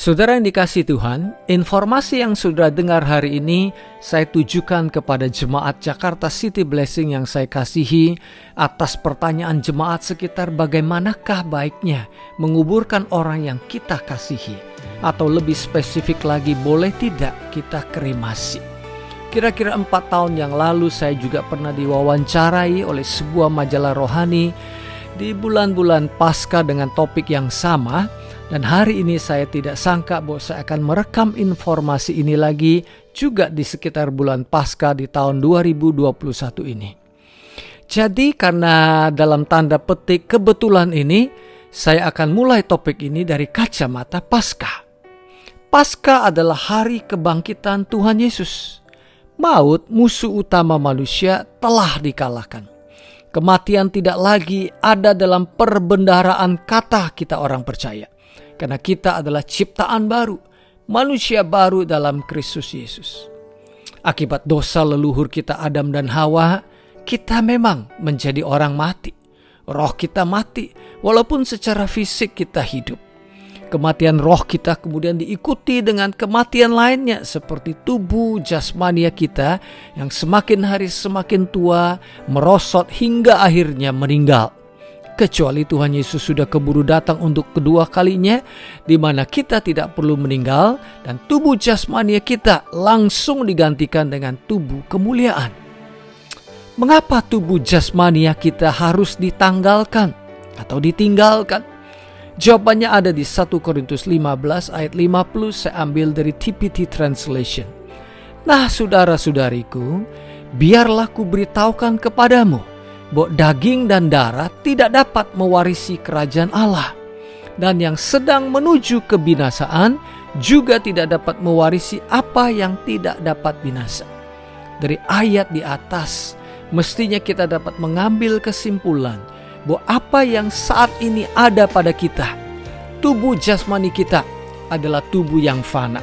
Saudara yang dikasihi Tuhan, informasi yang saudara dengar hari ini saya tujukan kepada jemaat Jakarta City Blessing yang saya kasihi atas pertanyaan jemaat sekitar bagaimanakah baiknya menguburkan orang yang kita kasihi. Atau lebih spesifik lagi, boleh tidak kita kremasi? Kira-kira 4 tahun yang lalu saya juga pernah diwawancarai oleh sebuah majalah rohani di bulan-bulan Paskah dengan topik yang sama. Dan hari ini saya tidak sangka bahwa saya akan merekam informasi ini lagi juga di sekitar bulan Paskah di tahun 2021 ini. Jadi karena dalam tanda petik kebetulan ini, saya akan mulai topik ini dari kacamata Paskah. Paskah adalah hari kebangkitan Tuhan Yesus. Maut, musuh utama manusia, telah dikalahkan. Kematian tidak lagi ada dalam perbendaharaan kata kita orang percaya. Karena kita adalah ciptaan baru, manusia baru dalam Kristus Yesus. Akibat dosa leluhur kita Adam dan Hawa, kita memang menjadi orang mati. Roh kita mati, walaupun secara fisik kita hidup. Kematian roh kita kemudian diikuti dengan kematian lainnya, seperti tubuh jasmania kita yang semakin hari semakin tua, merosot hingga akhirnya meninggal. Kecuali Tuhan Yesus sudah keburu datang untuk kedua kalinya, di mana kita tidak perlu meninggal dan tubuh jasmania kita langsung digantikan dengan tubuh kemuliaan. Mengapa tubuh jasmania kita harus ditanggalkan atau ditinggalkan? Jawabannya ada di 1 Korintus 15 ayat 50, saya ambil dari TPT Translation. Nah, saudara-saudariku, biarlah kuberitahukan kepadamu bahwa daging dan darah tidak dapat mewarisi kerajaan Allah, dan yang sedang menuju kebinasaan juga tidak dapat mewarisi apa yang tidak dapat binasa. Dari ayat di atas, mestinya kita dapat mengambil kesimpulan bahwa apa yang saat ini ada pada kita, tubuh jasmani kita adalah tubuh yang fana,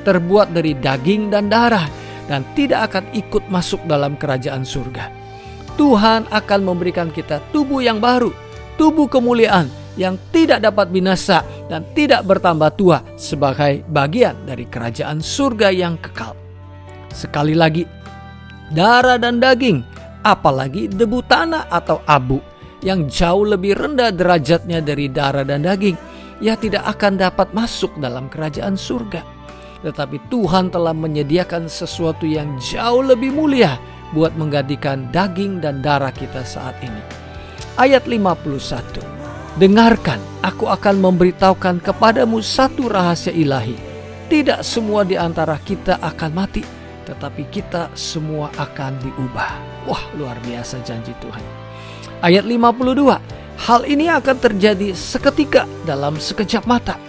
terbuat dari daging dan darah, dan tidak akan ikut masuk dalam kerajaan surga. Tuhan akan memberikan kita tubuh yang baru, tubuh kemuliaan yang tidak dapat binasa dan tidak bertambah tua sebagai bagian dari kerajaan surga yang kekal. Sekali lagi, darah dan daging, apalagi debu tanah atau abu yang jauh lebih rendah derajatnya dari darah dan daging, ia tidak akan dapat masuk dalam kerajaan surga. Tetapi Tuhan telah menyediakan sesuatu yang jauh lebih mulia buat menggantikan daging dan darah kita saat ini. Ayat 51. Dengarkan, aku akan memberitahukan kepadamu satu rahasia ilahi. Tidak semua di antara kita akan mati, tetapi kita semua akan diubah. Wah, luar biasa janji Tuhan. Ayat 52. Hal ini akan terjadi seketika, dalam sekejap mata.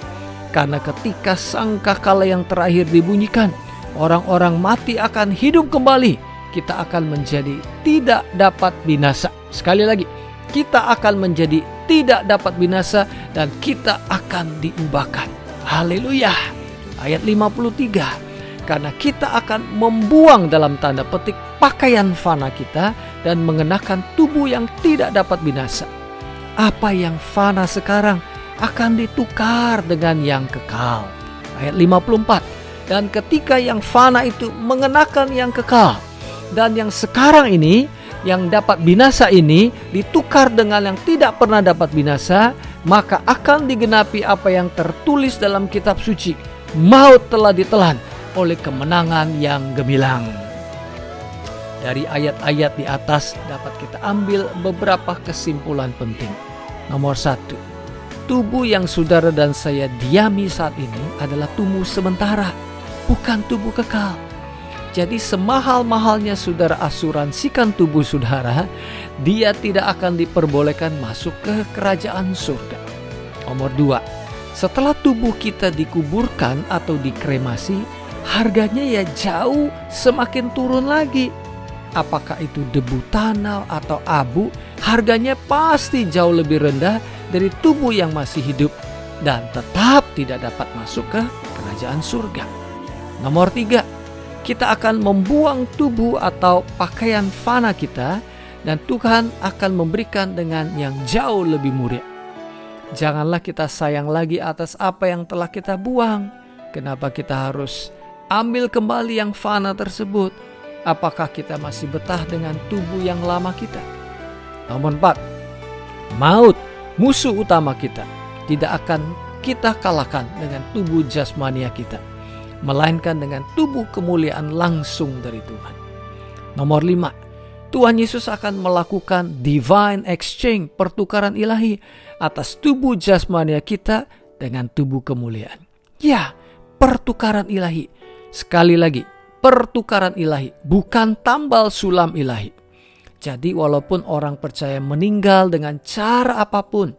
Karena ketika sangkakala yang terakhir dibunyikan, orang-orang mati akan hidup kembali. Kita akan menjadi tidak dapat binasa. Sekali lagi, kita akan menjadi tidak dapat binasa dan kita akan diubahkan. Haleluya. Ayat 53. Karena kita akan membuang dalam tanda petik pakaian fana kita dan mengenakan tubuh yang tidak dapat binasa. Apa yang fana sekarang akan ditukar dengan yang kekal. Ayat 54. Dan ketika yang fana itu mengenakan yang kekal, dan yang sekarang ini, yang dapat binasa ini, ditukar dengan yang tidak pernah dapat binasa, maka akan digenapi apa yang tertulis dalam kitab suci. Maut telah ditelan oleh kemenangan yang gemilang. Dari ayat-ayat di atas dapat kita ambil beberapa kesimpulan penting. Nomor 1, tubuh yang saudara dan saya diami saat ini adalah tubuh sementara, bukan tubuh kekal. Jadi semahal-mahalnya saudara asuransikan tubuh saudara, dia tidak akan diperbolehkan masuk ke kerajaan surga. Nomor 2, setelah tubuh kita dikuburkan atau dikremasi, harganya ya jauh semakin turun lagi. Apakah itu debu tanah atau abu, harganya pasti jauh lebih rendah dari tubuh yang masih hidup dan tetap tidak dapat masuk ke kerajaan surga. Nomor 3, kita akan membuang tubuh atau pakaian fana kita dan Tuhan akan memberikan dengan yang jauh lebih mulia. Janganlah kita sayang lagi atas apa yang telah kita buang. Kenapa kita harus ambil kembali yang fana tersebut? Apakah kita masih betah dengan tubuh yang lama kita? Nomor 4, maut, musuh utama kita, tidak akan kita kalahkan dengan tubuh jasmania kita, melainkan dengan tubuh kemuliaan langsung dari Tuhan. Nomor 5, Tuhan Yesus akan melakukan divine exchange, pertukaran ilahi atas tubuh jasmania kita dengan tubuh kemuliaan. Ya, pertukaran ilahi. Sekali lagi, pertukaran ilahi, bukan tambal sulam ilahi. Jadi walaupun orang percaya meninggal dengan cara apapun,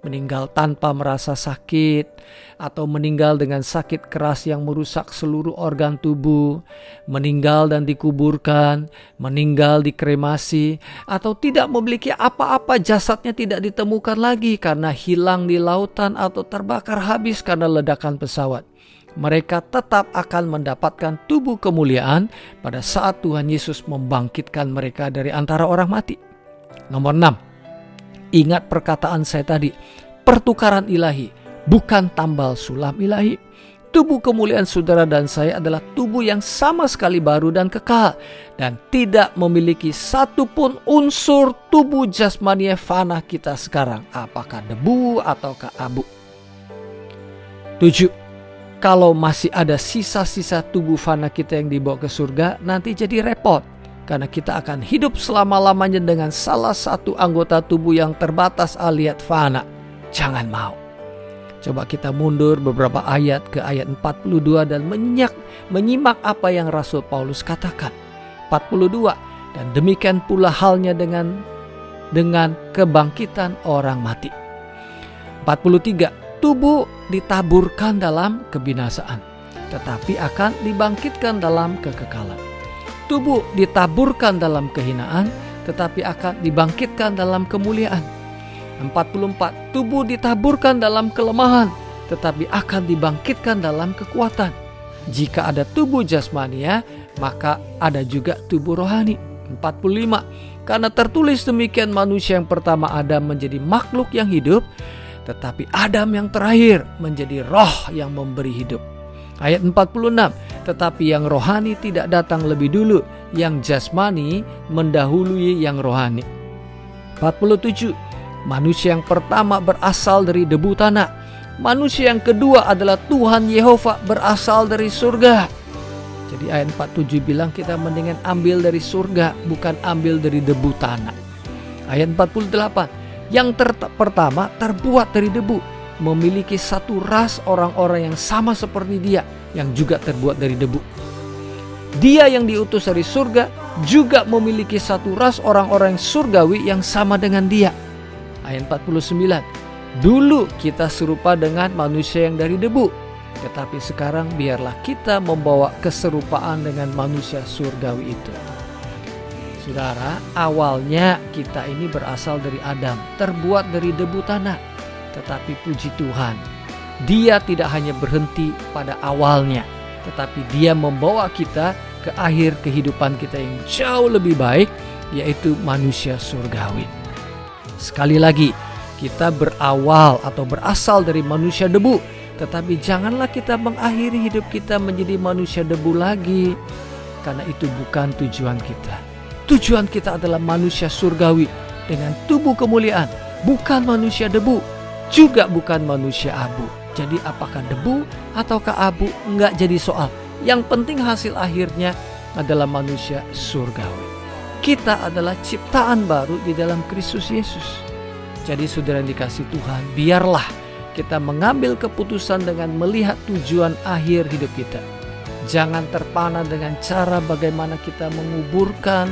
meninggal tanpa merasa sakit, atau meninggal dengan sakit keras yang merusak seluruh organ tubuh, meninggal dan dikuburkan, meninggal dikremasi, atau tidak memiliki apa-apa, jasadnya tidak ditemukan lagi karena hilang di lautan atau terbakar habis karena ledakan pesawat. Mereka tetap akan mendapatkan tubuh kemuliaan pada saat Tuhan Yesus membangkitkan mereka dari antara orang mati. Nomor 6. Ingat perkataan saya tadi, pertukaran ilahi, bukan tambal sulam ilahi. Tubuh kemuliaan saudara dan saya adalah tubuh yang sama sekali baru dan kekal, dan tidak memiliki satupun unsur tubuh jasmani fana kita sekarang, apakah debu ataukah abu. 7. Kalau masih ada sisa-sisa tubuh fana kita yang dibawa ke surga, nanti jadi repot. Karena kita akan hidup selama-lamanya dengan salah satu anggota tubuh yang terbatas alias fana. Jangan mau. Coba kita mundur beberapa ayat ke ayat 42 dan menyimak apa yang Rasul Paulus katakan. 42. Dan demikian pula halnya dengan kebangkitan orang mati. 43. Tubuh ditaburkan dalam kebinasaan, tetapi akan dibangkitkan dalam kekekalan. Tubuh ditaburkan dalam kehinaan, tetapi akan dibangkitkan dalam kemuliaan. 44. Tubuh ditaburkan dalam kelemahan, tetapi akan dibangkitkan dalam kekuatan. Jika ada tubuh jasmania, maka ada juga tubuh rohani. 45. Karena tertulis demikian, manusia yang pertama Adam menjadi makhluk yang hidup, tetapi Adam yang terakhir menjadi roh yang memberi hidup. Ayat 46, tetapi yang rohani tidak datang lebih dulu, yang jasmani mendahului yang rohani. 47, manusia yang pertama berasal dari debu tanah. Manusia yang kedua adalah Tuhan Yehova berasal dari surga. Jadi ayat 47 bilang kita mendingan ambil dari surga, bukan ambil dari debu tanah. Ayat 48, yang pertama terbuat dari debu, memiliki satu ras orang-orang yang sama seperti dia, yang juga terbuat dari debu. Dia yang diutus dari surga juga memiliki satu ras orang-orang surgawi yang sama dengan dia. Ayat 49, dulu kita serupa dengan manusia yang dari debu, tetapi sekarang biarlah kita membawa keserupaan dengan manusia surgawi itu. Saudara, awalnya kita ini berasal dari Adam, terbuat dari debu tanah. Tetapi puji Tuhan, Dia tidak hanya berhenti pada awalnya, tetapi Dia membawa kita ke akhir kehidupan kita yang jauh lebih baik, yaitu manusia surgawi. Sekali lagi, kita berawal atau berasal dari manusia debu, tetapi janganlah kita mengakhiri hidup kita menjadi manusia debu lagi, karena itu bukan tujuan kita. Tujuan kita adalah manusia surgawi dengan tubuh kemuliaan, bukan manusia debu, juga bukan manusia abu. Jadi apakah debu ataukah abu enggak jadi soal. Yang penting hasil akhirnya adalah manusia surgawi. Kita adalah ciptaan baru di dalam Kristus Yesus. Jadi saudara yang dikasih Tuhan, biarlah kita mengambil keputusan dengan melihat tujuan akhir hidup kita. Jangan terpana dengan cara bagaimana kita menguburkan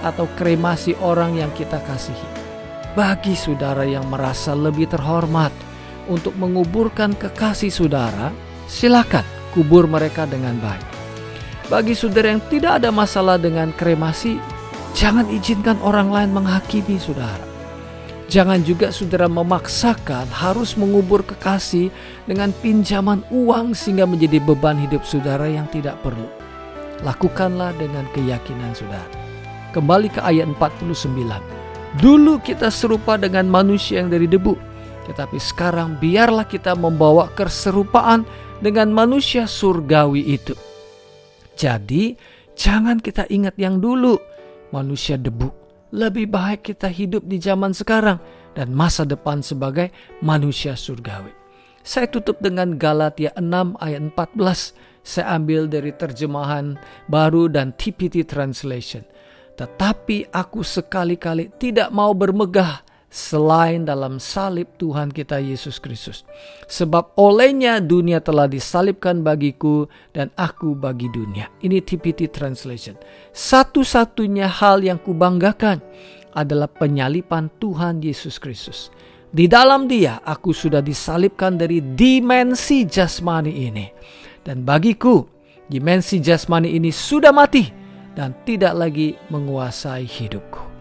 atau kremasi orang yang kita kasihi. Bagi saudara yang merasa lebih terhormat untuk menguburkan kekasih saudara, silakan kubur mereka dengan baik. Bagi saudara yang tidak ada masalah dengan kremasi, jangan izinkan orang lain menghakimi saudara. Jangan juga saudara memaksakan harus mengubur kekasih dengan pinjaman uang sehingga menjadi beban hidup saudara yang tidak perlu. Lakukanlah dengan keyakinan saudara. Kembali ke ayat 49. Dulu kita serupa dengan manusia yang dari debu, tetapi sekarang biarlah kita membawa keserupaan dengan manusia surgawi itu. Jadi, jangan kita ingat yang dulu, manusia debu. Lebih baik kita hidup di zaman sekarang dan masa depan sebagai manusia surgawi. Saya tutup dengan Galatia 6 ayat 14. Saya ambil dari terjemahan baru dan TPT Translation. Tetapi aku sekali-kali tidak mau bermegah selain dalam salib Tuhan kita Yesus Kristus. Sebab olehnya dunia telah disalibkan bagiku dan aku bagi dunia. Ini TPT Translation. Satu-satunya hal yang kubanggakan adalah penyaliban Tuhan Yesus Kristus. Di dalam Dia aku sudah disalibkan dari dimensi jasmani ini. Dan bagiku dimensi jasmani ini sudah mati dan tidak lagi menguasai hidupku.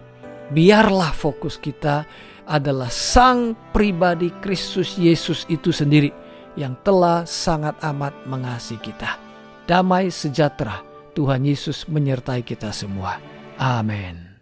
Biarlah fokus kita adalah Sang pribadi Kristus Yesus itu sendiri yang telah sangat amat mengasihi kita. Damai sejahtera Tuhan Yesus menyertai kita semua. Amin.